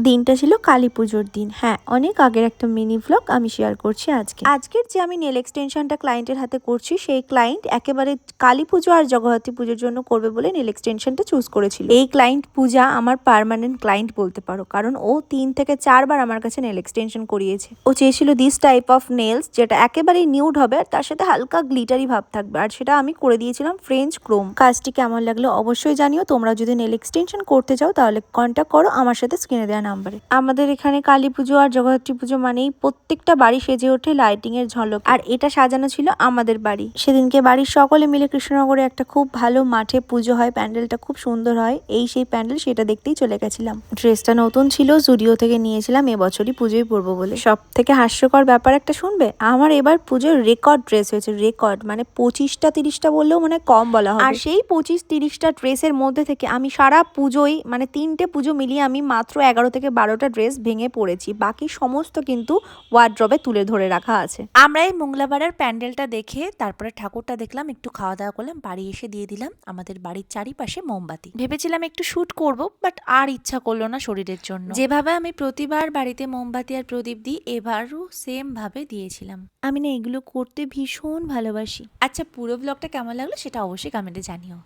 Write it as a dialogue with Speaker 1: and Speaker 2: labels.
Speaker 1: দিনটা ছিল কালী পুজোর দিন। হ্যাঁ, অনেক আগের একটা মিনি ভ্লগ আমি শেয়ার করছি আজকে। আজকের যে আমি নেল এক্সটেনশনটা ক্লায়েন্টের হাতে করছি, সেই ক্লায়েন্ট একেবারে কালী পুজো আর জগদ্ধাত্রী পুজোর জন্য করবে বলে নেল এক্সটেনশনটা চুজ করেছিল। এই ক্লায়েন্ট পূজা আমার পার্মানেন্ট ক্লায়েন্ট বলতে পারো, কারণ ও 3 থেকে 4 বার আমার কাছে নেল এক্সটেনশন করিয়েছে। ও চেয়েছিল দিস টাইপ অফ নেলস, যেটা একেবারেই নিউড হবে আর তার সাথে হালকা গ্লিটারি ভাব থাকবে, আর সেটা আমি করে দিয়েছিলাম ফ্রেঞ্চ ক্রোম। কাজটি কেমন লাগলো অবশ্যই জানিও। তোমরা যদি নেল এক্সটেনশন করতে চাও তাহলে কন্ট্যাক্ট করো আমার সাথে স্ক্রিনে দেওয়া নাম্বারে। আমাদের এখানে কালী পুজো আর জগদ্ধাত্রী পুজো মানেই প্রত্যেকটা বাড়ি সেজে ওঠে লাইটিং এর ঝলক, আর এটা সাজানো ছিল আমাদের বাড়ি। সেদিনকে বাড়ির সকলে মিলে কৃষ্ণনগরে একটা খুব ভালো মাঠে পুজো হয়, প্যান্ডেলটা খুব সুন্দর হয়। সেই প্যান্ডেল, সেটা দেখতেই চলে গেছিলাম। ড্রেসটা নতুন ছিল, জুডিও থেকে নিয়েছিলাম, এবছরই পুজোয় পরবো বলে। সব থেকে হাস্যকর ব্যাপার একটা শুনবে, আমার এবার পুজোর রেকর্ড ড্রেস হয়েছে। রেকর্ড মানে 25টা 30টা বললেও মানে কম বলা হবে। আর সেই 25-30টা ড্রেসের মধ্যে থেকে আমি সারা পুজোয় মানে 3টে পুজো মিলিয়ে আমি মাত্র 11 থেকে 12টা ড্রেস ভেঙে পড়েছি। বাকি সমস্ত কিন্তু ওয়ার্ড্রবে তুলে ধরে রাখা আছে।
Speaker 2: আমরা এই মঙ্গলাবারের প্যান্ডেলটা দেখে তারপরে ঠাকুরটা দেখলাম, একটু খাওয়া দাওয়া করলাম, বাড়ি এসে দিয়ে দিলাম আমাদের বাড়ির চারিপাশে মোমবাতি। ভেবেছিলাম একটু শুট করব, বাট আর ইচ্ছা করলো না শরীরের জন্য। যেভাবে আমি প্রতিবার বাড়িতে মোমবাতি আর প্রদীপ দিই, এবারও সেম ভাবে দিয়েছিলাম।
Speaker 1: আমি না এগুলো করতে ভীষণ ভালোবাসি।
Speaker 2: আচ্ছা, পুরো ব্লগটা কেমন লাগলো সেটা অবশ্যই কমেন্টে জানিও।